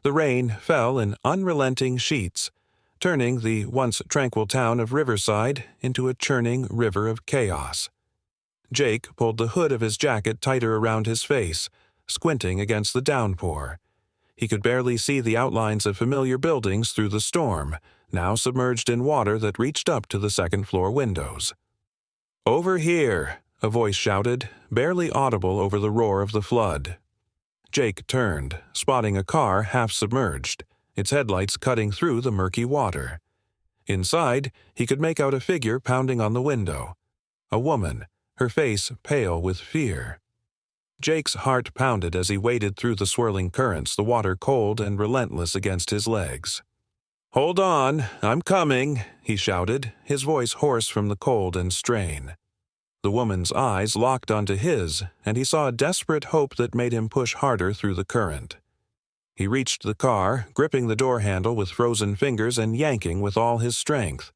The rain fell in unrelenting sheets, turning the once tranquil town of Riverside into a churning river of chaos. Jake pulled the hood of his jacket tighter around his face, squinting against the downpour. He could barely see the outlines of familiar buildings through the storm, now submerged in water that reached up to the second-floor windows. "Over here!" a voice shouted, barely audible over the roar of the flood. Jake turned, spotting a car half-submerged, its headlights cutting through the murky water. Inside, he could make out a figure pounding on the window. A woman, her face pale with fear. Jake's heart pounded as he waded through the swirling currents, the water cold and relentless against his legs. "Hold on, I'm coming," he shouted, his voice hoarse from the cold and strain. The woman's eyes locked onto his, and he saw a desperate hope that made him push harder through the current. He reached the car, gripping the door handle with frozen fingers and yanking with all his strength.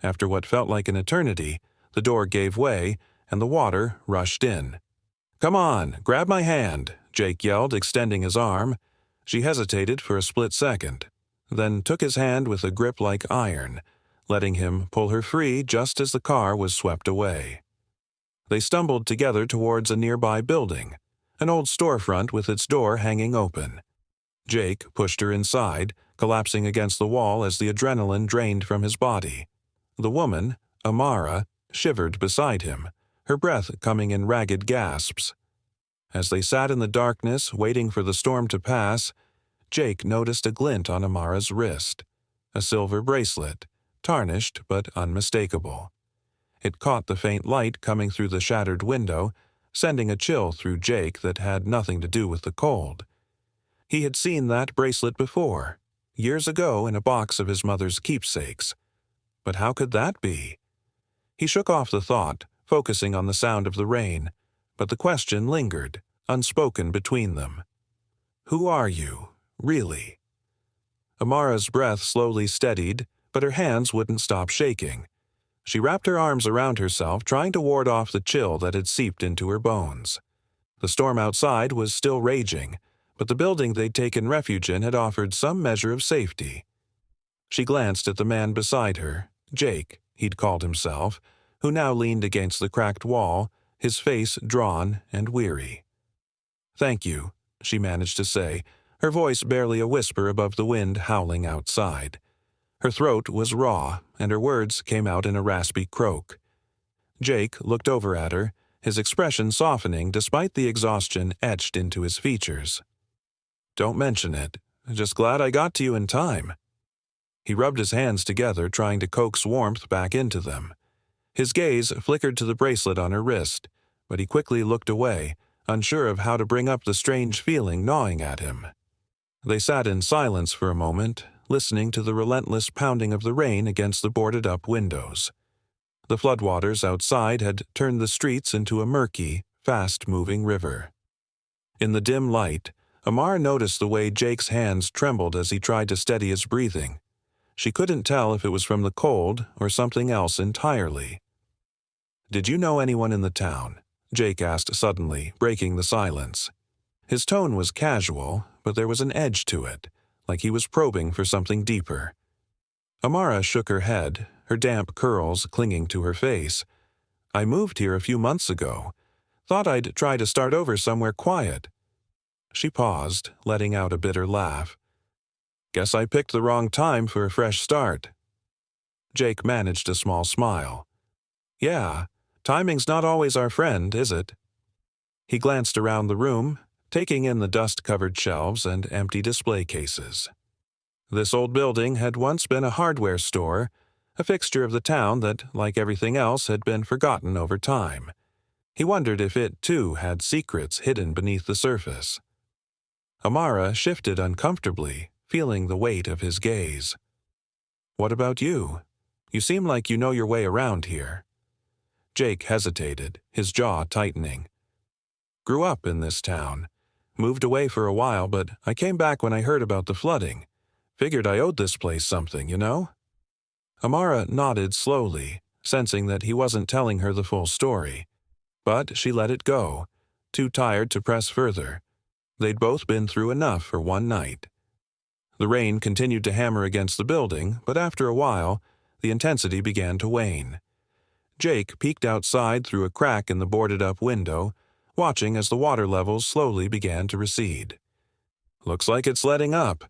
After what felt like an eternity, the door gave way, and the water rushed in. "Come on, grab my hand," Jake yelled, extending his arm. She hesitated for a split second, then took his hand with a grip like iron, letting him pull her free just as the car was swept away. They stumbled together towards a nearby building, an old storefront with its door hanging open. Jake pushed her inside, collapsing against the wall as the adrenaline drained from his body. The woman, Amara, shivered beside him, her breath coming in ragged gasps. As they sat in the darkness, waiting for the storm to pass, Jake noticed a glint on Amara's wrist, a silver bracelet, tarnished but unmistakable. It caught the faint light coming through the shattered window, sending a chill through Jake that had nothing to do with the cold. He had seen that bracelet before, years ago in a box of his mother's keepsakes. But how could that be? He shook off the thought, focusing on the sound of the rain, but the question lingered, unspoken between them. "Who are you, really?" Amara's breath slowly steadied, but her hands wouldn't stop shaking. She wrapped her arms around herself, trying to ward off the chill that had seeped into her bones. The storm outside was still raging, but the building they'd taken refuge in had offered some measure of safety. She glanced at the man beside her, Jake, he'd called himself, who now leaned against the cracked wall, his face drawn and weary. "Thank you," she managed to say, her voice barely a whisper above the wind howling outside. Her throat was raw, and her words came out in a raspy croak. Jake looked over at her, his expression softening despite the exhaustion etched into his features. "Don't mention it. Just glad I got to you in time." He rubbed his hands together, trying to coax warmth back into them. His gaze flickered to the bracelet on her wrist, but he quickly looked away, unsure of how to bring up the strange feeling gnawing at him. They sat in silence for a moment, listening to the relentless pounding of the rain against the boarded-up windows. The floodwaters outside had turned the streets into a murky, fast-moving river. In the dim light, Amara noticed the way Jake's hands trembled as he tried to steady his breathing. She couldn't tell if it was from the cold or something else entirely. "Did you know anyone in the town?" Jake asked suddenly, breaking the silence. His tone was casual, but there was an edge to it, like he was probing for something deeper. Amara shook her head, her damp curls clinging to her face. "I moved here a few months ago. Thought I'd try to start over somewhere quiet." She paused, letting out a bitter laugh. "Guess I picked the wrong time for a fresh start." Jake managed a small smile. "Yeah, timing's not always our friend, is it?" He glanced around the room, taking in the dust-covered shelves and empty display cases. This old building had once been a hardware store, a fixture of the town that, like everything else, had been forgotten over time. He wondered if it, too, had secrets hidden beneath the surface. Amara shifted uncomfortably, feeling the weight of his gaze. "What about you? You seem like you know your way around here." Jake hesitated, his jaw tightening. "Grew up in this town. Moved away for a while, but I came back when I heard about the flooding. Figured I owed this place something, you know?" Amara nodded slowly, sensing that he wasn't telling her the full story. But she let it go, too tired to press further. They'd both been through enough for one night. The rain continued to hammer against the building, but after a while, the intensity began to wane. Jake peeked outside through a crack in the boarded-up window, watching as the water levels slowly began to recede. "Looks like it's letting up.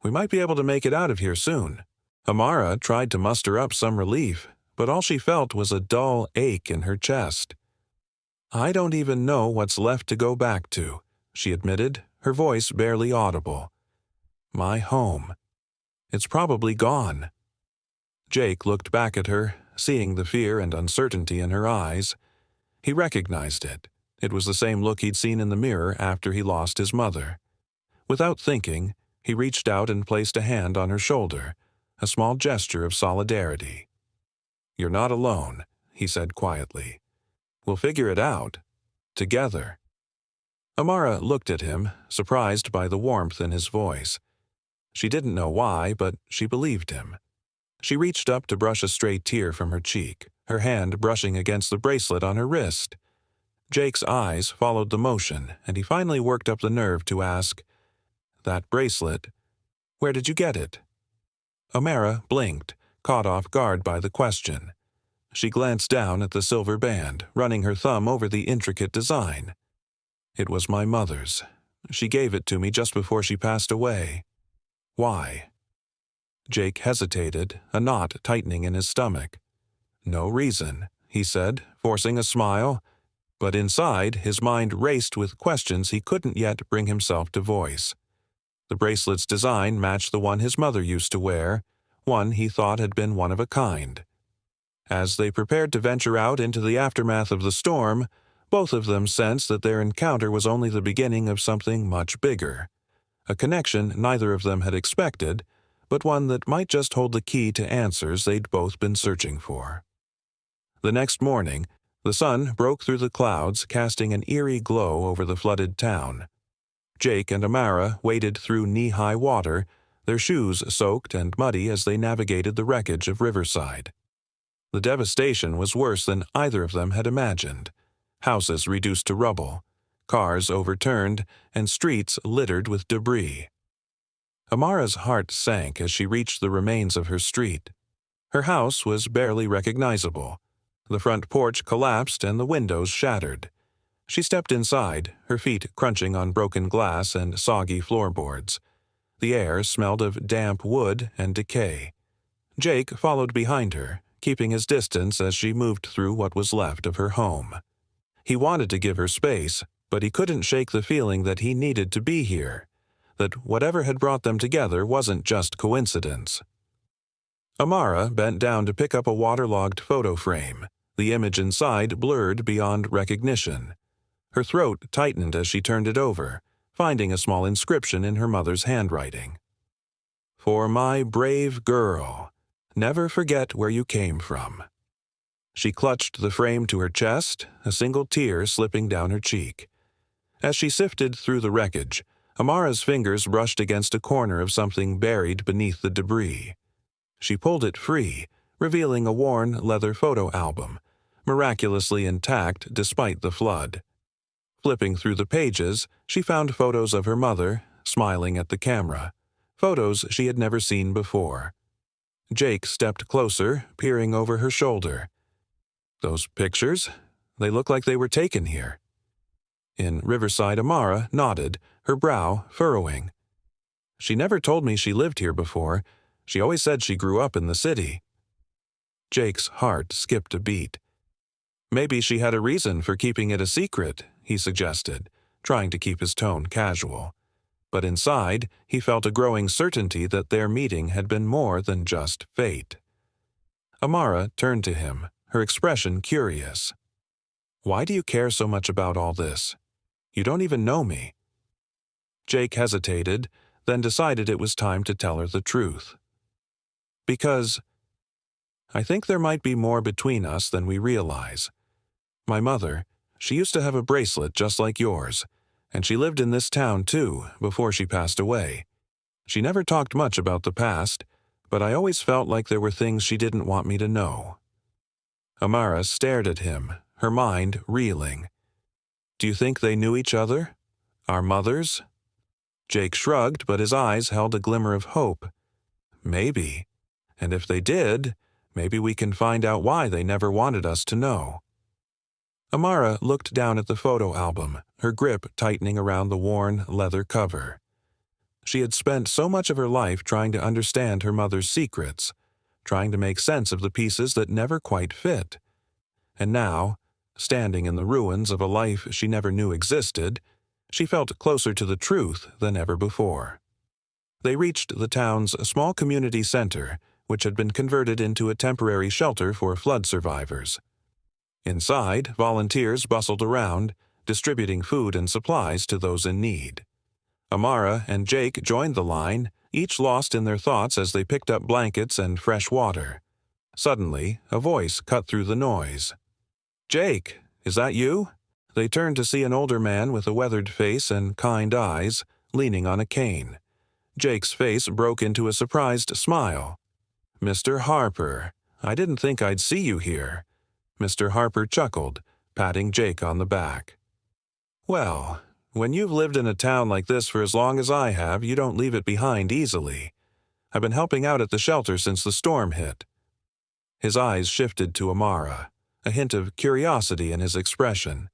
We might be able to make it out of here soon." Amara tried to muster up some relief, but all she felt was a dull ache in her chest. "I don't even know what's left to go back to," she admitted, her voice barely audible. "My home. It's probably gone." Jake looked back at her, seeing the fear and uncertainty in her eyes. He recognized it. It was the same look he'd seen in the mirror after he lost his mother. Without thinking, he reached out and placed a hand on her shoulder, a small gesture of solidarity. "You're not alone," he said quietly. "We'll figure it out. Together." Amara looked at him, surprised by the warmth in his voice. She didn't know why, but she believed him. She reached up to brush a stray tear from her cheek, her hand brushing against the bracelet on her wrist. Jake's eyes followed the motion, and he finally worked up the nerve to ask, "That bracelet, where did you get it?" Amara blinked, caught off guard by the question. She glanced down at the silver band, running her thumb over the intricate design. "It was my mother's. She gave it to me just before she passed away." "Why?" Jake hesitated, a knot tightening in his stomach. "No reason," he said, forcing a smile. But inside, his mind raced with questions he couldn't yet bring himself to voice. The bracelet's design matched the one his mother used to wear, one he thought had been one of a kind. As they prepared to venture out into the aftermath of the storm, both of them sensed that their encounter was only the beginning of something much bigger. A connection neither of them had expected, but one that might just hold the key to answers they'd both been searching for. The next morning, the sun broke through the clouds, casting an eerie glow over the flooded town. Jake and Amara waded through knee-high water, their shoes soaked and muddy as they navigated the wreckage of Riverside. The devastation was worse than either of them had imagined. Houses reduced to rubble, cars overturned, and streets littered with debris. Amara's heart sank as she reached the remains of her street. Her house was barely recognizable. The front porch collapsed and the windows shattered. She stepped inside, her feet crunching on broken glass and soggy floorboards. The air smelled of damp wood and decay. Jake followed behind her, keeping his distance as she moved through what was left of her home. He wanted to give her space, but he couldn't shake the feeling that he needed to be here, that whatever had brought them together wasn't just coincidence. Amara bent down to pick up a waterlogged photo frame, the image inside blurred beyond recognition. Her throat tightened as she turned it over, finding a small inscription in her mother's handwriting. "For my brave girl, never forget where you came from." She clutched the frame to her chest, a single tear slipping down her cheek. As she sifted through the wreckage, Amara's fingers brushed against a corner of something buried beneath the debris. She pulled it free, revealing a worn leather photo album, miraculously intact despite the flood. Flipping through the pages, she found photos of her mother, smiling at the camera, photos she had never seen before. Jake stepped closer, peering over her shoulder. "Those pictures? They look like they were taken here." In Riverside, Amara nodded, her brow furrowing. "She never told me she lived here before. She always said she grew up in the city." Jake's heart skipped a beat. "Maybe she had a reason for keeping it a secret," he suggested, trying to keep his tone casual. But inside, he felt a growing certainty that their meeting had been more than just fate. Amara turned to him, her expression curious. "Why do you care so much about all this? You don't even know me." Jake hesitated, then decided it was time to tell her the truth. "Because I think there might be more between us than we realize. My mother, she used to have a bracelet just like yours, and she lived in this town too, before she passed away. She never talked much about the past, but I always felt like there were things she didn't want me to know." Amara stared at him, her mind reeling. "Do you think they knew each other? Our mothers?" Jake shrugged, but his eyes held a glimmer of hope. Maybe. And if they did, maybe we can find out why they never wanted us to know. Amara looked down at the photo album, her grip tightening around the worn leather cover. She had spent so much of her life trying to understand her mother's secrets, trying to make sense of the pieces that never quite fit. And now, standing in the ruins of a life she never knew existed, she felt closer to the truth than ever before. They reached the town's small community center, which had been converted into a temporary shelter for flood survivors. Inside, volunteers bustled around, distributing food and supplies to those in need. Amara and Jake joined the line, each lost in their thoughts as they picked up blankets and fresh water. Suddenly, a voice cut through the noise. "Jake, is that you?" They turned to see an older man with a weathered face and kind eyes, leaning on a cane. Jake's face broke into a surprised smile. "Mr. Harper, I didn't think I'd see you here." Mr. Harper chuckled, patting Jake on the back. "Well, when you've lived in a town like this for as long as I have, you don't leave it behind easily. I've been helping out at the shelter since the storm hit." His eyes shifted to Amara, a hint of curiosity in his expression.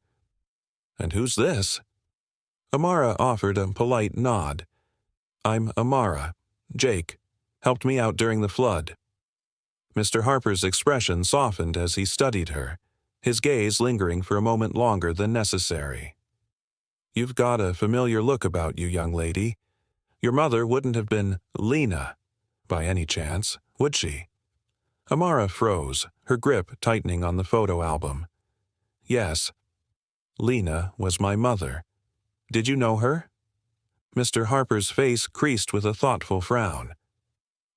"And who's this?" Amara offered a polite nod. "I'm Amara. Jake. Helped me out during the flood." Mr. Harper's expression softened as he studied her, his gaze lingering for a moment longer than necessary. "You've got a familiar look about you, young lady. Your mother wouldn't have been Lena, by any chance, would she?" Amara froze, her grip tightening on the photo album. "Yes. Lena was my mother. Did you know her?" Mr. Harper's face creased with a thoughtful frown.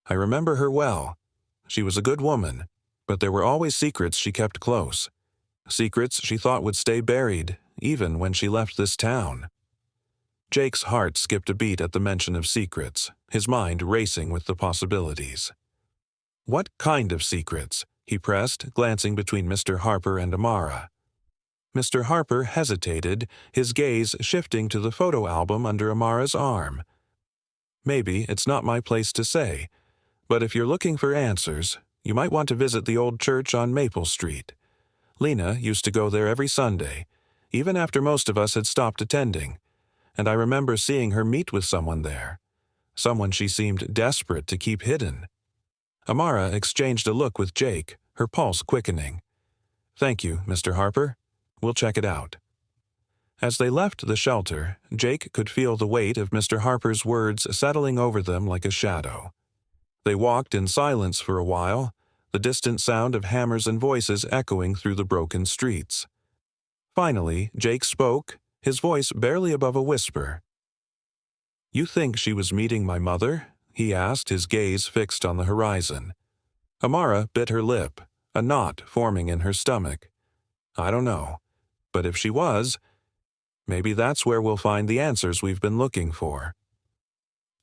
"I remember her well. She was a good woman, but there were always secrets she kept close. Secrets she thought would stay buried, even when she left this town." Jake's heart skipped a beat at the mention of secrets, his mind racing with the possibilities. "What kind of secrets?" he pressed, glancing between Mr. Harper and Amara. Mr. Harper hesitated, his gaze shifting to the photo album under Amara's arm. "Maybe it's not my place to say, but if you're looking for answers, you might want to visit the old church on Maple Street. Lena used to go there every Sunday, even after most of us had stopped attending, and I remember seeing her meet with someone there, someone she seemed desperate to keep hidden." Amara exchanged a look with Jake, her pulse quickening. "Thank you, Mr. Harper. We'll check it out." As they left the shelter, Jake could feel the weight of Mr. Harper's words settling over them like a shadow. They walked in silence for a while, the distant sound of hammers and voices echoing through the broken streets. Finally, Jake spoke, his voice barely above a whisper. "You think she was meeting my mother?" he asked, his gaze fixed on the horizon. Amara bit her lip, a knot forming in her stomach. "I don't know. But if she was, maybe that's where we'll find the answers we've been looking for."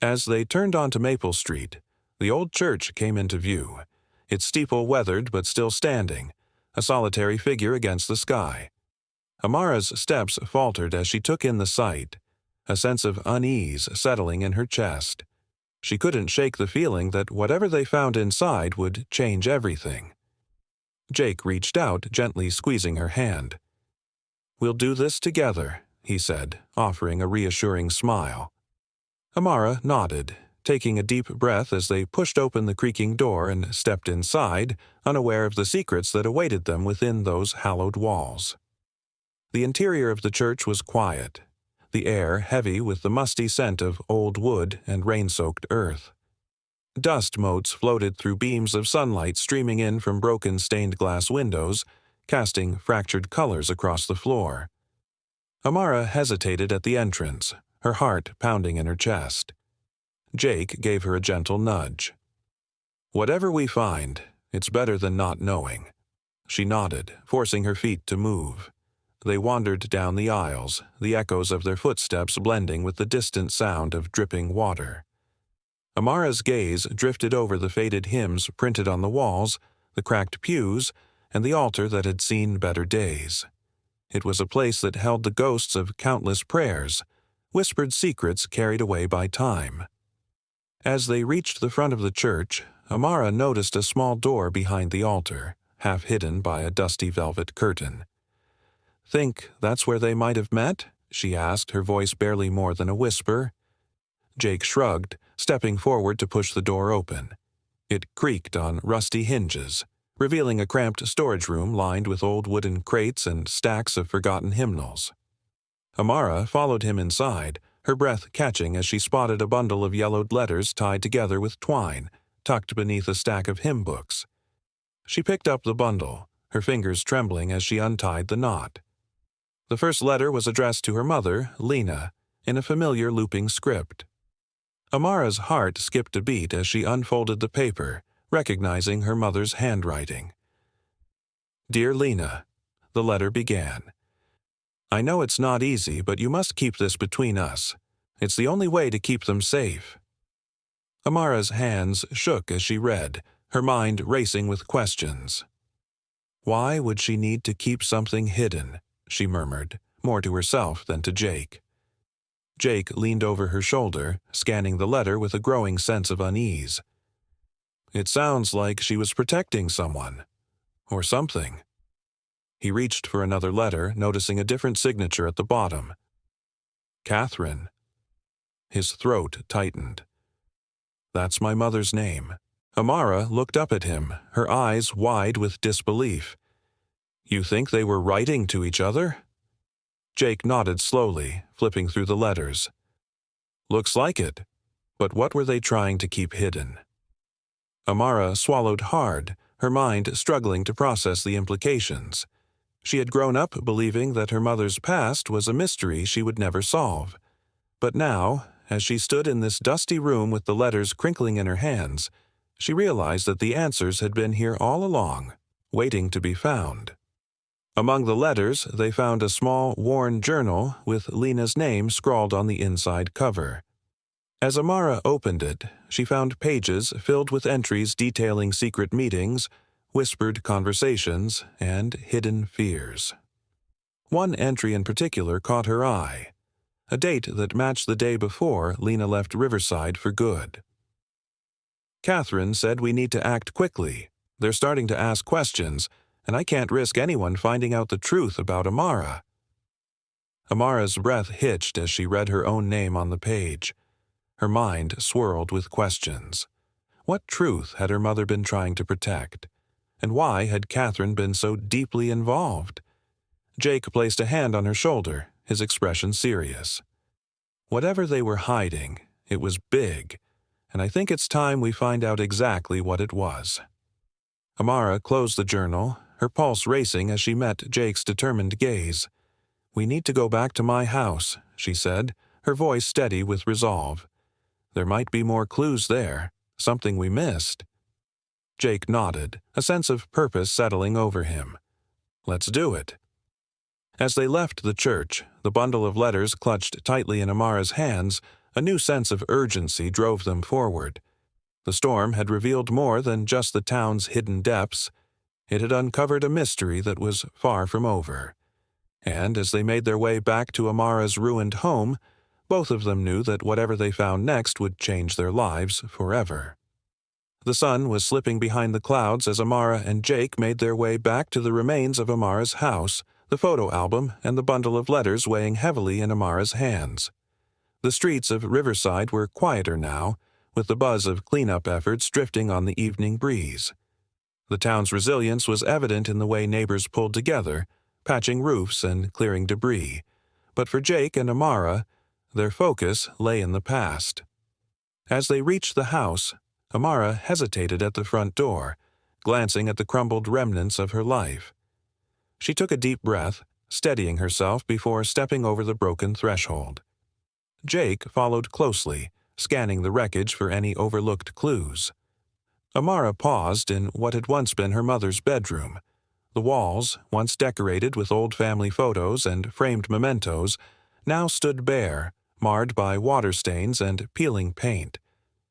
As they turned onto Maple Street, the old church came into view, its steeple weathered but still standing, a solitary figure against the sky. Amara's steps faltered as she took in the sight, a sense of unease settling in her chest. She couldn't shake the feeling that whatever they found inside would change everything. Jake reached out, gently squeezing her hand. "We'll do this together," he said, offering a reassuring smile. Amara nodded, taking a deep breath as they pushed open the creaking door and stepped inside, unaware of the secrets that awaited them within those hallowed walls. The interior of the church was quiet, the air heavy with the musty scent of old wood and rain-soaked earth. Dust motes floated through beams of sunlight streaming in from broken stained-glass windows, casting fractured colors across the floor. Amara hesitated at the entrance, her heart pounding in her chest. Jake gave her a gentle nudge. "Whatever we find, it's better than not knowing." She nodded, forcing her feet to move. They wandered down the aisles, the echoes of their footsteps blending with the distant sound of dripping water. Amara's gaze drifted over the faded hymns printed on the walls, the cracked pews, and the altar that had seen better days. It was a place that held the ghosts of countless prayers, whispered secrets carried away by time. As they reached the front of the church, Amara noticed a small door behind the altar, half hidden by a dusty velvet curtain. "Think that's where they might have met?" she asked, her voice barely more than a whisper. Jake shrugged, stepping forward to push the door open. It creaked on rusty hinges, revealing a cramped storage room lined with old wooden crates and stacks of forgotten hymnals. Amara followed him inside, her breath catching as she spotted a bundle of yellowed letters tied together with twine, tucked beneath a stack of hymn books. She picked up the bundle, her fingers trembling as she untied the knot. The first letter was addressed to her mother, Lena, in a familiar looping script. Amara's heart skipped a beat as she unfolded the paper, recognizing her mother's handwriting. "Dear Lena," the letter began. "I know it's not easy, but you must keep this between us. It's the only way to keep them safe." Amara's hands shook as she read, her mind racing with questions. Why would she need to keep something hidden? She murmured, more to herself than to Jake. Jake leaned over her shoulder, scanning the letter with a growing sense of unease. It sounds like she was protecting someone. Or something. He reached for another letter, noticing a different signature at the bottom. Catherine. His throat tightened. That's my mother's name. Amara looked up at him, her eyes wide with disbelief. You think they were writing to each other? Jake nodded slowly, flipping through the letters. Looks like it. But what were they trying to keep hidden? Amara swallowed hard, her mind struggling to process the implications. She had grown up believing that her mother's past was a mystery she would never solve. But now, as she stood in this dusty room with the letters crinkling in her hands, she realized that the answers had been here all along, waiting to be found. Among the letters, they found a small, worn journal with Lena's name scrawled on the inside cover. As Amara opened it, she found pages filled with entries detailing secret meetings, whispered conversations, and hidden fears. One entry in particular caught her eye, a date that matched the day before Lena left Riverside for good. Catherine said we need to act quickly. They're starting to ask questions, and I can't risk anyone finding out the truth about Amara. Amara's breath hitched as she read her own name on the page. Her mind swirled with questions. What truth had her mother been trying to protect? And why had Catherine been so deeply involved? Jake placed a hand on her shoulder, his expression serious. Whatever they were hiding, it was big, and I think it's time we find out exactly what it was. Amara closed the journal, her pulse racing as she met Jake's determined gaze. We need to go back to my house, she said, her voice steady with resolve. There might be more clues there, something we missed. Jake nodded, a sense of purpose settling over him. Let's do it. As they left the church, the bundle of letters clutched tightly in Amara's hands, a new sense of urgency drove them forward. The storm had revealed more than just the town's hidden depths. It had uncovered a mystery that was far from over. And as they made their way back to Amara's ruined home, both of them knew that whatever they found next would change their lives forever. The sun was slipping behind the clouds as Amara and Jake made their way back to the remains of Amara's house, the photo album and the bundle of letters weighing heavily in Amara's hands. The streets of Riverside were quieter now, with the buzz of cleanup efforts drifting on the evening breeze. The town's resilience was evident in the way neighbors pulled together, patching roofs and clearing debris. But for Jake and Amara, their focus lay in the past. As they reached the house, Amara hesitated at the front door, glancing at the crumbled remnants of her life. She took a deep breath, steadying herself before stepping over the broken threshold. Jake followed closely, scanning the wreckage for any overlooked clues. Amara paused in what had once been her mother's bedroom. The walls, once decorated with old family photos and framed mementos, now stood bare, marred by water stains and peeling paint.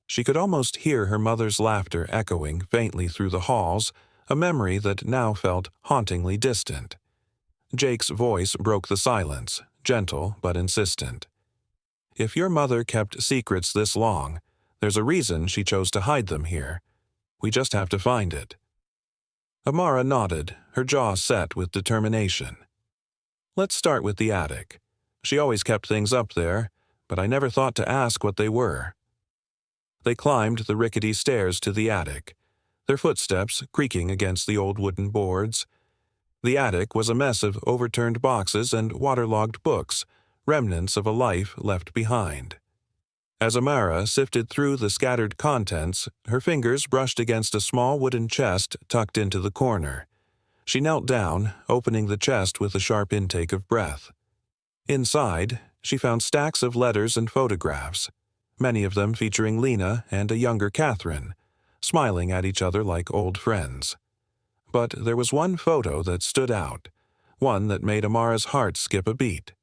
She could almost hear her mother's laughter echoing faintly through the halls, a memory that now felt hauntingly distant. Jake's voice broke the silence, gentle but insistent. If your mother kept secrets this long, there's a reason she chose to hide them here. We just have to find it." Amara nodded, her jaw set with determination. "Let's start with the attic. She always kept things up there, but I never thought to ask what they were." They climbed the rickety stairs to the attic, their footsteps creaking against the old wooden boards. The attic was a mess of overturned boxes and waterlogged books, remnants of a life left behind. As Amara sifted through the scattered contents, her fingers brushed against a small wooden chest tucked into the corner. She knelt down, opening the chest with a sharp intake of breath. Inside, she found stacks of letters and photographs, many of them featuring Lena and a younger Catherine, smiling at each other like old friends. But there was one photo that stood out, one that made Amara's heart skip a beat.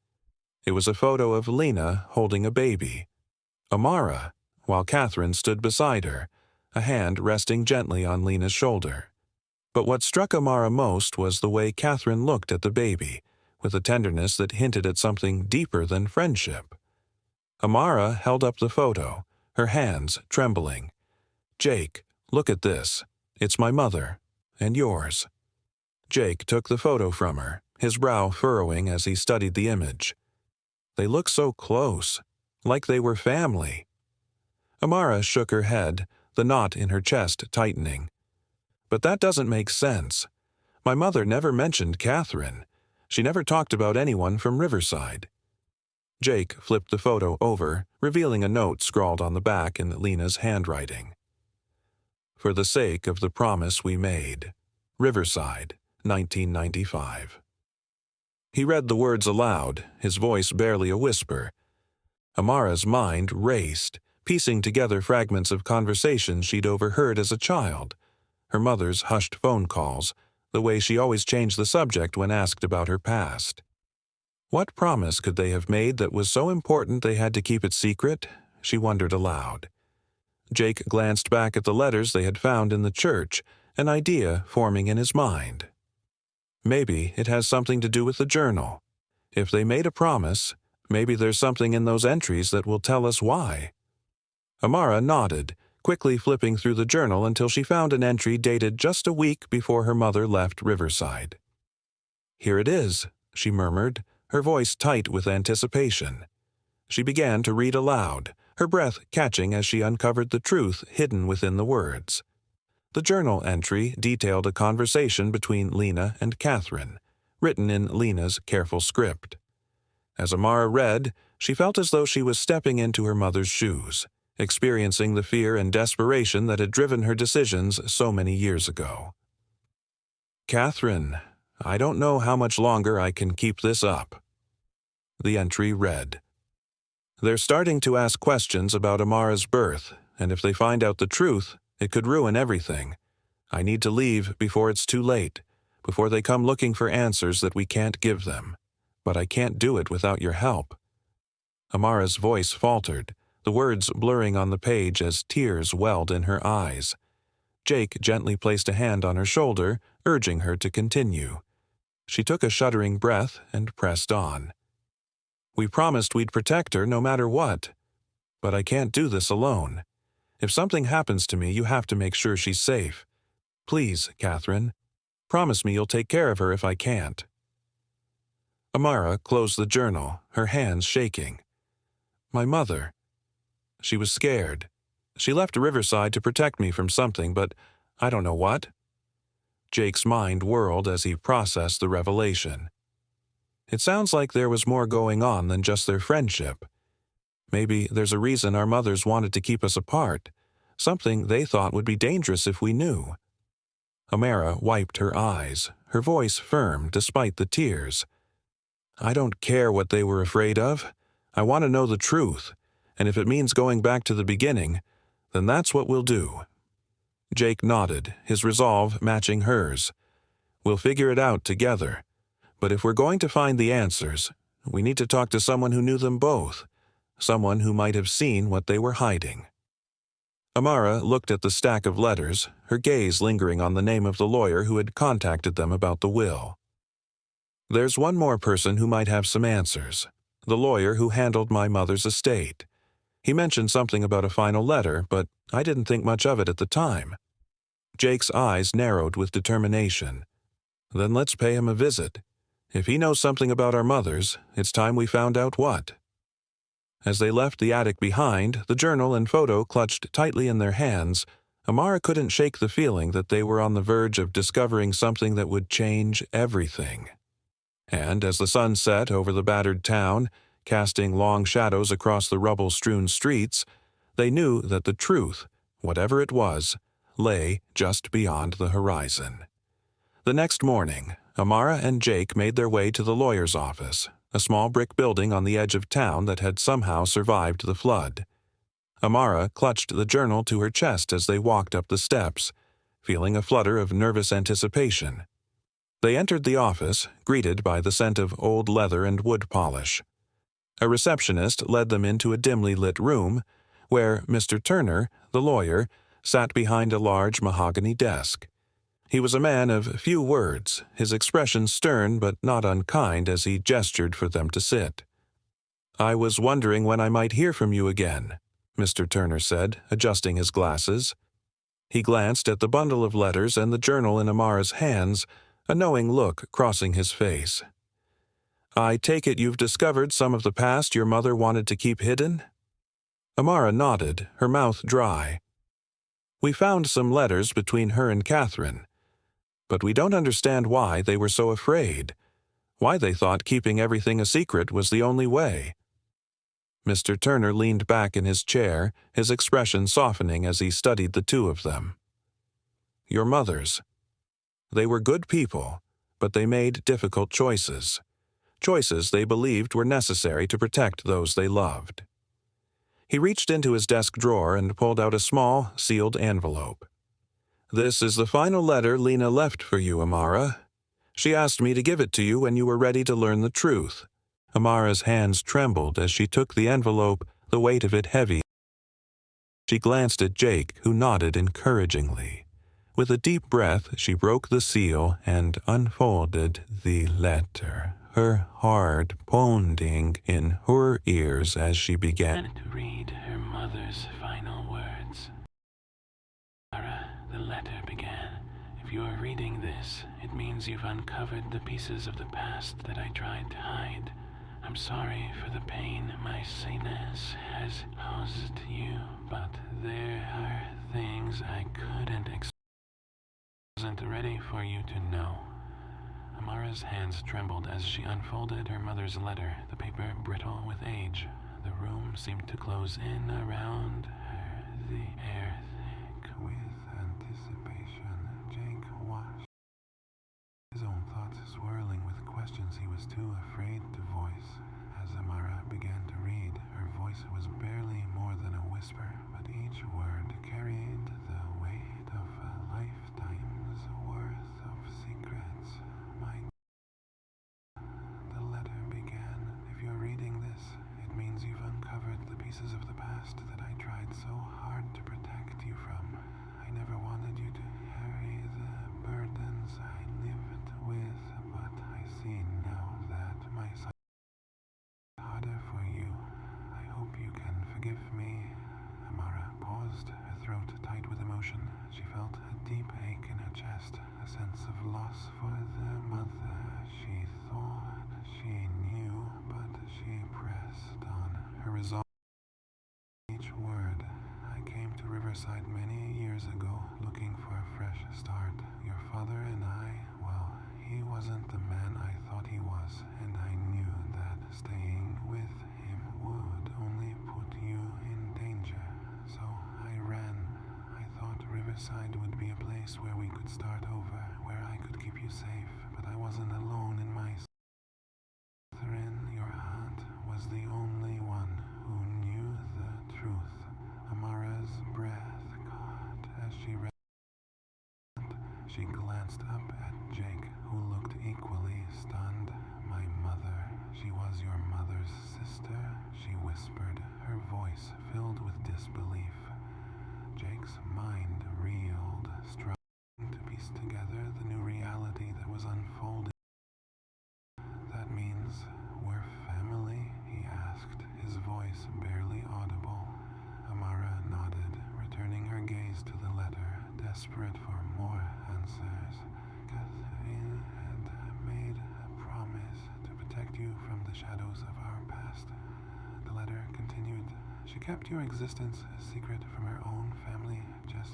It was a photo of Lena holding a baby. Amara, while Catherine stood beside her, a hand resting gently on Lena's shoulder. But what struck Amara most was the way Catherine looked at the baby, with a tenderness that hinted at something deeper than friendship. Amara held up the photo, her hands trembling. "Jake, look at this. It's my mother. And yours." Jake took the photo from her, his brow furrowing as he studied the image. "They look so close, like they were family." Amara shook her head, the knot in her chest tightening. "But that doesn't make sense. My mother never mentioned Catherine. She never talked about anyone from Riverside." Jake flipped the photo over, revealing a note scrawled on the back in Lena's handwriting. "For the sake of the promise we made. Riverside, 1995. He read the words aloud, his voice barely a whisper. Amara's mind raced, piecing together fragments of conversations she'd overheard as a child. Her mother's hushed phone calls, the way she always changed the subject when asked about her past. What promise could they have made that was so important they had to keep it secret? She wondered aloud. Jake glanced back at the letters they had found in the church, an idea forming in his mind. Maybe it has something to do with the journal. If they made a promise, maybe there's something in those entries that will tell us why. Amara nodded, quickly flipping through the journal until she found an entry dated just a week before her mother left Riverside. "Here it is," she murmured, her voice tight with anticipation. She began to read aloud, her breath catching as she uncovered the truth hidden within the words. The journal entry detailed a conversation between Lena and Catherine, written in Lena's careful script. As Amara read, she felt as though she was stepping into her mother's shoes, experiencing the fear and desperation that had driven her decisions so many years ago. "Catherine, I don't know how much longer I can keep this up." The entry read, "They're starting to ask questions about Amara's birth, and if they find out the truth, it could ruin everything. I need to leave before it's too late, before they come looking for answers that we can't give them. But I can't do it without your help." Amara's voice faltered, the words blurring on the page as tears welled in her eyes. Jake gently placed a hand on her shoulder, urging her to continue. She took a shuddering breath and pressed on. "We promised we'd protect her no matter what. But I can't do this alone. If something happens to me, you have to make sure she's safe. Please, Catherine, promise me you'll take care of her if I can't." Amara closed the journal, her hands shaking. "My mother." She was scared. She left Riverside to protect me from something, but I don't know what. Jake's mind whirled as he processed the revelation. It sounds like there was more going on than just their friendship. Maybe there's a reason our mothers wanted to keep us apart, something they thought would be dangerous if we knew. Amara wiped her eyes, her voice firm despite the tears. "I don't care what they were afraid of. I want to know the truth, and if it means going back to the beginning, then that's what we'll do." Jake nodded, his resolve matching hers. "We'll figure it out together. But if we're going to find the answers, we need to talk to someone who knew them both, someone who might have seen what they were hiding." Amara looked at the stack of letters, her gaze lingering on the name of the lawyer who had contacted them about the will. "There's one more person who might have some answers. the lawyer who handled my mother's estate. He mentioned something about a final letter, but I didn't think much of it at the time." Jake's eyes narrowed with determination. "Then let's pay him a visit. If he knows something about our mothers, it's time we found out what." As they left the attic behind, the journal and photo clutched tightly in their hands, Amara couldn't shake the feeling that they were on the verge of discovering something that would change everything. And as the sun set over the battered town, casting long shadows across the rubble-strewn streets, they knew that the truth, whatever it was, lay just beyond the horizon. The next morning, Amara and Jake made their way to the lawyer's office, a small brick building on the edge of town that had somehow survived the flood. Amara clutched the journal to her chest as they walked up the steps, feeling a flutter of nervous anticipation. They entered the office, greeted by the scent of old leather and wood polish. A receptionist led them into a dimly lit room, where Mr. Turner, the lawyer, sat behind a large mahogany desk. He was a man of few words, his expression stern but not unkind as he gestured for them to sit. "I was wondering when I might hear from you again," Mr. Turner said, adjusting his glasses. He glanced at the bundle of letters and the journal in Amara's hands, a knowing look crossing his face. "I take it you've discovered some of the past your mother wanted to keep hidden?" Amara nodded, her mouth dry. "We found some letters between her and Catherine, but we don't understand why they were so afraid, why they thought keeping everything a secret was the only way." Mr. Turner leaned back in his chair, his expression softening as he studied the two of them. "Your mothers. They were good people, but they made difficult choices. Choices they believed were necessary to protect those they loved." He reached into his desk drawer and pulled out a small, sealed envelope. "This is the final letter Lena left for you, Amara. She asked me to give it to you when you were ready to learn the truth." Amara's hands trembled as she took the envelope, the weight of it heavy. She glanced at Jake, who nodded encouragingly. With a deep breath, she broke the seal and unfolded the letter, her heart pounding in her ears as she began to read her mother's final words. The letter began. "If you are reading this, it means you've uncovered the pieces of the past that I tried to hide. I'm sorry for the pain my silence has caused you, but there are things I couldn't explain. I wasn't ready for you to know." Amara's hands trembled as she unfolded her mother's letter, the paper brittle with age. The room seemed to close in around her, the air thick with anticipation. Jake watched, his own thoughts swirling with questions he was too afraid to voice. As Amara began to read, her voice was barely more than a whisper, but each word carried the weight of a lifetime's worth of secrets. The letter began. "If you're reading this, it means you've uncovered the pieces of the past that I tried so hard to protect you from. I never wanted you to carry the burdens I lived with, but I see now that my son is harder for you. I hope you can forgive me." Amara paused, her throat tight with emotion. She felt a deep ache in her chest, a sense of loss for the mother she thought she knew, but she pressed on, her resolve. Each word. "I came to Riverside many years ago, looking for a fresh start. Your father and I, well, he wasn't the man I thought he was, and I knew that staying with him would only put you in danger. So I ran. I thought Riverside would be a place where we could start over, where I could keep you safe, but I wasn't alone in my Catherine, your aunt, was the only one who knew the truth." Amara's breath caught as she read. She glanced up at Jake, who looked equally stunned. "My mother. She was your mother's sister?" she whispered, her voice filled with disbelief. Jake's mind reeled, struggling to piece together the new reality that was unfolding. "That means we're family?" he desperate for more answers. Catherine had made a promise to protect you from the shadows of our past. The letter continued. She kept your existence a secret from her own family, just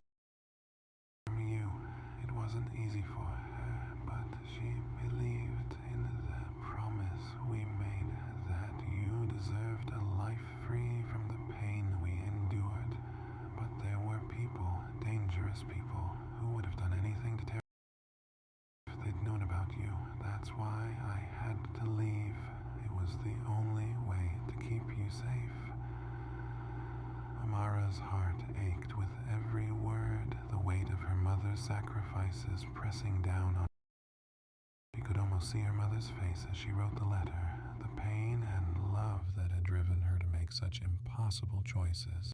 from you. It wasn't easy for her, but she believed in the promise we made that you deserved a life free from the pain we endured. But there were people, dangerous people, who would have done anything to tear if they'd known about you. That's why I had to leave. It was the only way to keep you safe. Amara's heart ached with every word, the weight of her mother's sacrifices pressing down on her. She could almost see her mother's face as she wrote the letter, the pain and love that had driven her to make such impossible choices.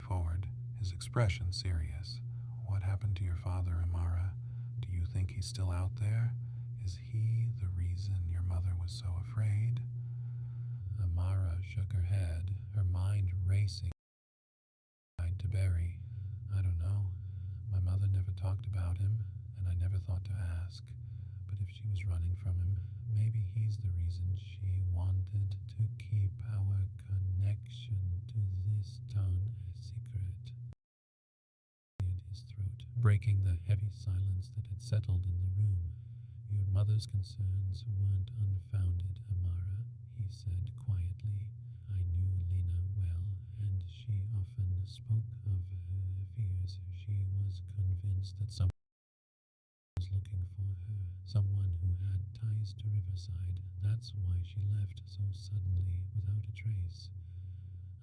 Forward, his expression serious. What happened to your father, Amara? Do you think he's still out there? Is he the reason your mother was so afraid? Amara shook her head, her mind racing. Tried to bury. I don't know. My mother never talked about him, and I never thought to ask. But if she was running from him, maybe he's the reason she wanted to keep our connection to this town a secret. He cleared his throat, breaking the heavy silence that had settled in the room. Your mother's concerns weren't unfounded, Amara, he said quietly. I knew Lena well, and she often spoke of her fears. She was convinced that someone was looking for her, someone who had ties to Riverside. That's why she left so suddenly without a trace.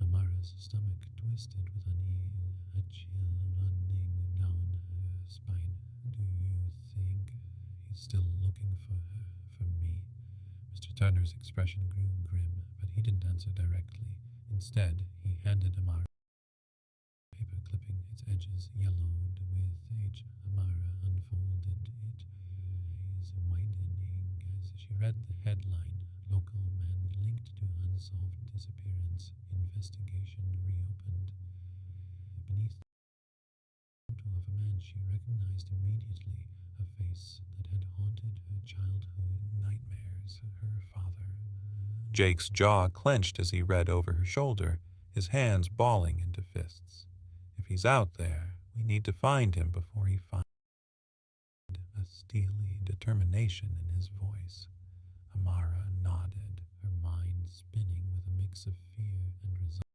Amara's stomach twisted with unease, a chill running down her spine. Do you think he's still looking for her, for me? Mr. Turner's expression grew grim, but he didn't answer directly. Instead, he handed Amara a paper clipping, its edges yellowed with age. Amara unfolded it, eyes widening as she read the headline, Local Man Linked to Unsolved Disappearance, Investigation Reopened. Beneath the photo of a man she recognized immediately, a face that had haunted her childhood nightmares, her father. Jake's jaw clenched as he read over her shoulder, his hands balling into fists. If he's out there, we need to find him before he finds a steely determination in his voice. Amara nodded, her mind spinning with a mix of fear and resentment.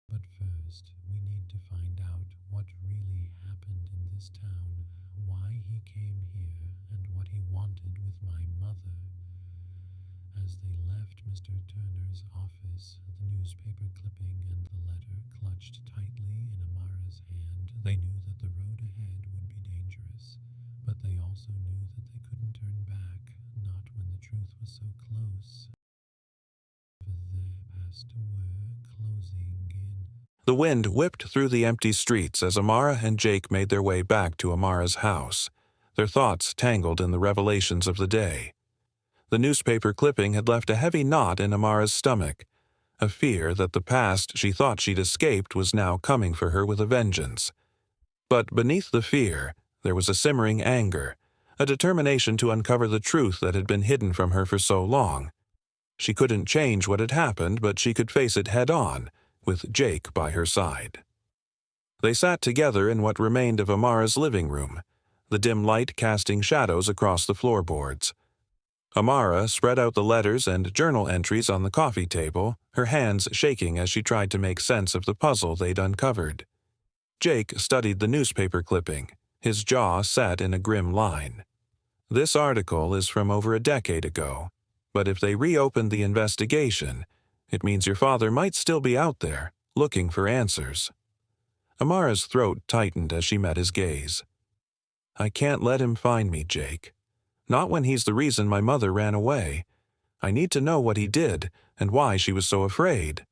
But first, we need to find out what really happened in this town, why he came here, and what he wanted with my mother. As they left Mr. Turner's office, the newspaper clipping and the letter clutched tightly in Amara's hand. They knew that the road ahead would be dangerous, but they also knew that they couldn't turn back, not when the truth was so close. Their past were closing in. The wind whipped through the empty streets as Amara and Jake made their way back to Amara's house, their thoughts tangled in the revelations of the day. The newspaper clipping had left a heavy knot in Amara's stomach, a fear that the past she thought she'd escaped was now coming for her with a vengeance. But beneath the fear, there was a simmering anger, a determination to uncover the truth that had been hidden from her for so long. She couldn't change what had happened, but she could face it head-on, with Jake by her side. They sat together in what remained of Amara's living room, the dim light casting shadows across the floorboards. Amara spread out the letters and journal entries on the coffee table, her hands shaking as she tried to make sense of the puzzle they'd uncovered. Jake studied the newspaper clipping, his jaw set in a grim line. This article is from over a decade ago, but if they reopened the investigation, it means your father might still be out there, looking for answers. Amara's throat tightened as she met his gaze. I can't let him find me, Jake. Not when he's the reason my mother ran away. I need to know what he did and why she was so afraid.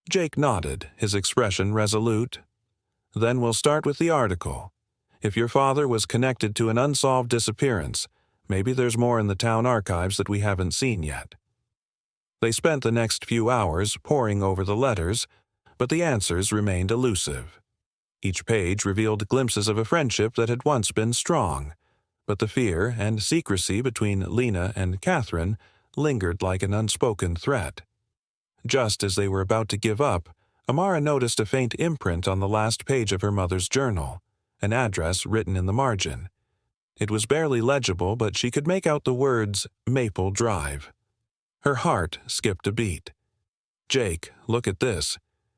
Jake nodded, his expression resolute. Then we'll start with the article. If your father was connected to an unsolved disappearance, maybe there's more in the town archives that we haven't seen yet. They spent the next few hours poring over the letters, but the answers remained elusive. Each page revealed glimpses of a friendship that had once been strong, but the fear and secrecy between Lena and Catherine lingered like an unspoken threat. Just as they were about to give up, Amara noticed a faint imprint on the last page of her mother's journal, an address written in the margin. It was barely legible, but she could make out the words Maple Drive. Her heart skipped a beat. "Jake, look at this.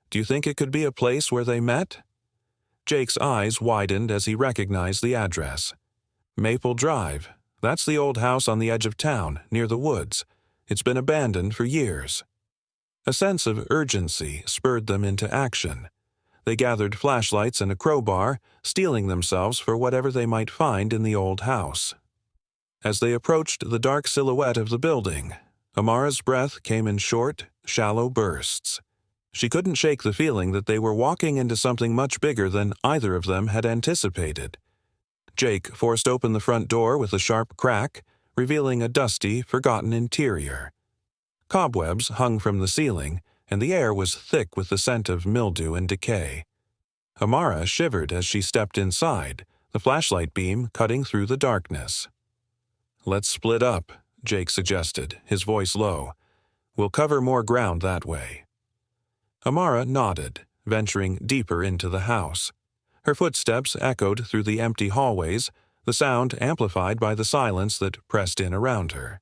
Do you think it could be a place where they met?" Jake's eyes widened as he recognized the address. Maple Drive. That's the old house on the edge of town, near the woods. It's been abandoned for years. A sense of urgency spurred them into action. They gathered flashlights and a crowbar, steeling themselves for whatever they might find in the old house. As they approached the dark silhouette of the building, Amara's breath came in short, shallow bursts. She couldn't shake the feeling that they were walking into something much bigger than either of them had anticipated. Jake forced open the front door with a sharp crack, revealing a dusty, forgotten interior. Cobwebs hung from the ceiling, and the air was thick with the scent of mildew and decay. Amara shivered as she stepped inside, the flashlight beam cutting through the darkness. "Let's split up," Jake suggested, his voice low. "We'll cover more ground that way." Amara nodded, venturing deeper into the house. Her footsteps echoed through the empty hallways, the sound amplified by the silence that pressed in around her.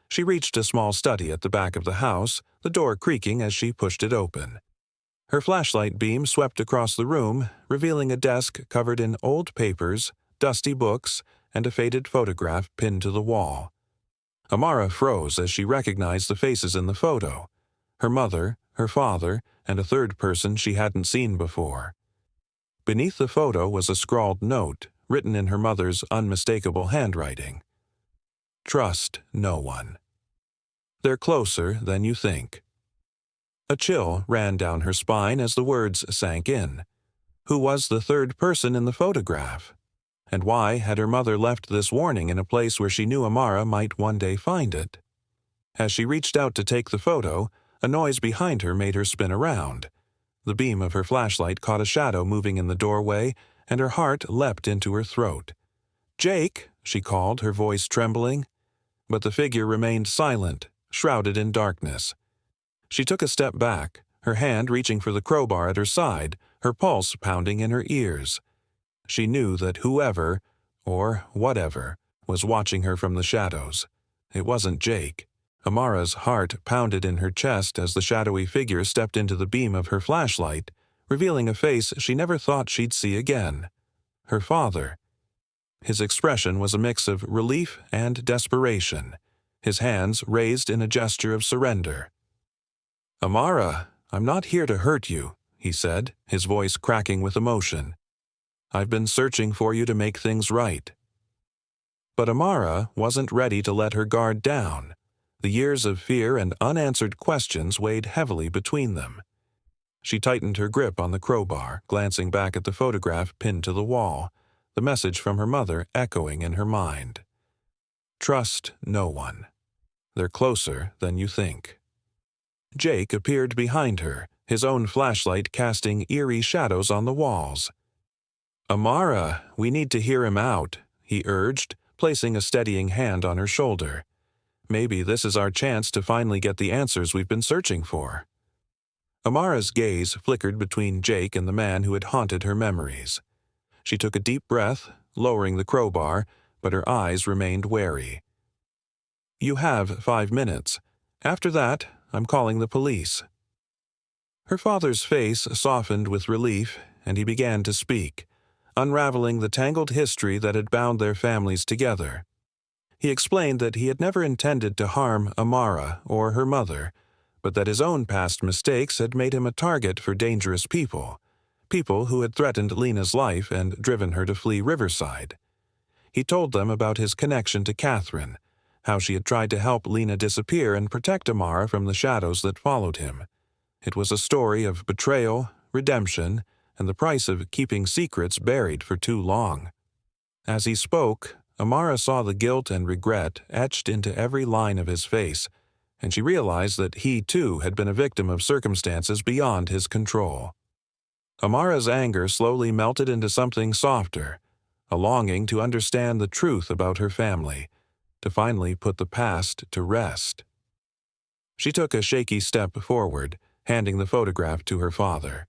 She reached a small study at the back of the house, the door creaking as she pushed it open. Her flashlight beam swept across the room, revealing a desk covered in old papers, dusty books, and a faded photograph pinned to the wall. Amara froze as she recognized the faces in the photo: her mother, her father, and a third person she hadn't seen before. Beneath the photo was a scrawled note, written in her mother's unmistakable handwriting. "Trust no one. They're closer than you think." A chill ran down her spine as the words sank in. Who was the third person in the photograph? And why had her mother left this warning in a place where she knew Amara might one day find it? As she reached out to take the photo, a noise behind her made her spin around. The beam of her flashlight caught a shadow moving in the doorway, and her heart leapt into her throat. "Jake!" she called, her voice trembling. But the figure remained silent, shrouded in darkness. She took a step back, her hand reaching for the crowbar at her side, her pulse pounding in her ears. She knew that whoever, or whatever, was watching her from the shadows. It wasn't Jake. Amara's heart pounded in her chest as the shadowy figure stepped into the beam of her flashlight, revealing a face she never thought she'd see again. Her father. His expression was a mix of relief and desperation, his hands raised in a gesture of surrender. "Amara, I'm not here to hurt you," he said, his voice cracking with emotion. "I've been searching for you to make things right." But Amara wasn't ready to let her guard down. The years of fear and unanswered questions weighed heavily between them. She tightened her grip on the crowbar, glancing back at the photograph pinned to the wall, the message from her mother echoing in her mind. "Trust no one. They're closer than you think." Jake appeared behind her, his own flashlight casting eerie shadows on the walls. "Amara, we need to hear him out," he urged, placing a steadying hand on her shoulder. "Maybe this is our chance to finally get the answers we've been searching for." Amara's gaze flickered between Jake and the man who had haunted her memories. She took a deep breath, lowering the crowbar, but her eyes remained wary. "You have 5 minutes. After that, I'm calling the police." Her father's face softened with relief, and he began to speak, unraveling the tangled history that had bound their families together. He explained that he had never intended to harm Amara or her mother, but that his own past mistakes had made him a target for dangerous people who had threatened Lena's life and driven her to flee Riverside. He told them about his connection to Catherine, how she had tried to help Lena disappear and protect Amara from the shadows that followed him. It was a story of betrayal, redemption, and the price of keeping secrets buried for too long. As he spoke, Amara saw the guilt and regret etched into every line of his face, and she realized that he too had been a victim of circumstances beyond his control. Amara's anger slowly melted into something softer, a longing to understand the truth about her family, to finally put the past to rest. She took a shaky step forward, handing the photograph to her father.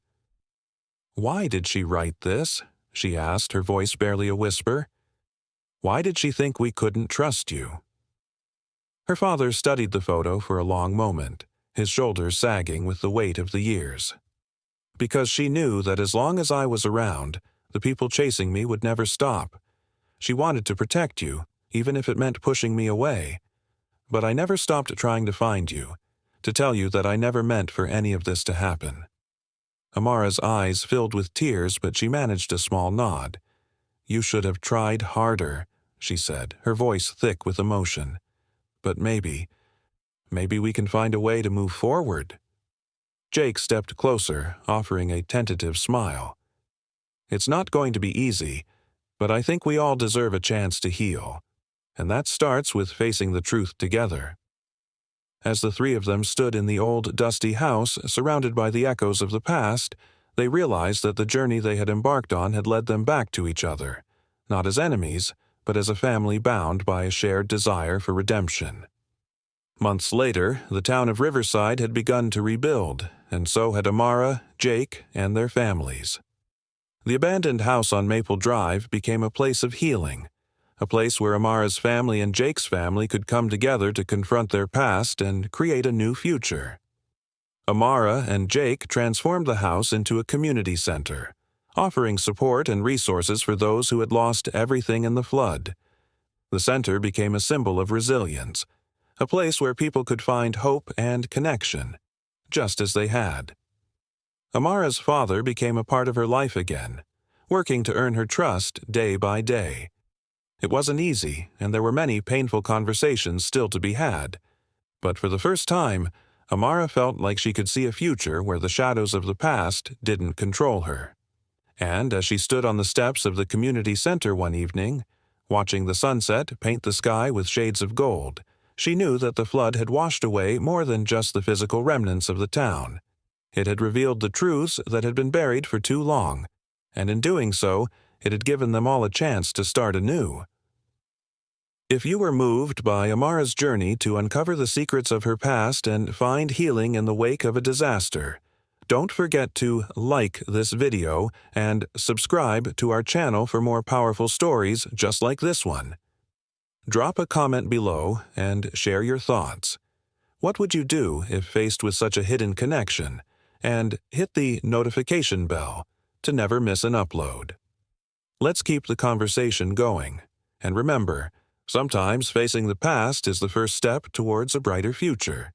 "Why did she write this?" she asked, her voice barely a whisper. "Why did she think we couldn't trust you?" Her father studied the photo for a long moment, his shoulders sagging with the weight of the years. "Because she knew that as long as I was around, the people chasing me would never stop. She wanted to protect you, even if it meant pushing me away. But I never stopped trying to find you, to tell you that I never meant for any of this to happen." Amara's eyes filled with tears, but she managed a small nod. "You should have tried harder," she said, her voice thick with emotion. "But maybe we can find a way to move forward." Jake stepped closer, offering a tentative smile. "It's not going to be easy, but I think we all deserve a chance to heal. And that starts with facing the truth together." As the three of them stood in the old, dusty house, surrounded by the echoes of the past, they realized that the journey they had embarked on had led them back to each other, not as enemies, but as a family bound by a shared desire for redemption. Months later, the town of Riverside had begun to rebuild, and so had Amara, Jake, and their families. The abandoned house on Maple Drive became a place of healing, a place where Amara's family and Jake's family could come together to confront their past and create a new future. Amara and Jake transformed the house into a community center, offering support and resources for those who had lost everything in the flood. The center became a symbol of resilience, a place where people could find hope and connection, just as they had. Amara's father became a part of her life again, working to earn her trust day by day. It wasn't easy, and there were many painful conversations still to be had. But for the first time, Amara felt like she could see a future where the shadows of the past didn't control her. And as she stood on the steps of the community center one evening, watching the sunset paint the sky with shades of gold, she knew that the flood had washed away more than just the physical remnants of the town. It had revealed the truths that had been buried for too long, and in doing so, it had given them all a chance to start anew. If you were moved by Amara's journey to uncover the secrets of her past and find healing in the wake of a disaster, don't forget to like this video and subscribe to our channel for more powerful stories just like this one. Drop a comment below and share your thoughts. What would you do if faced with such a hidden connection? And hit the notification bell to never miss an upload. Let's keep the conversation going. And remember, sometimes facing the past is the first step towards a brighter future.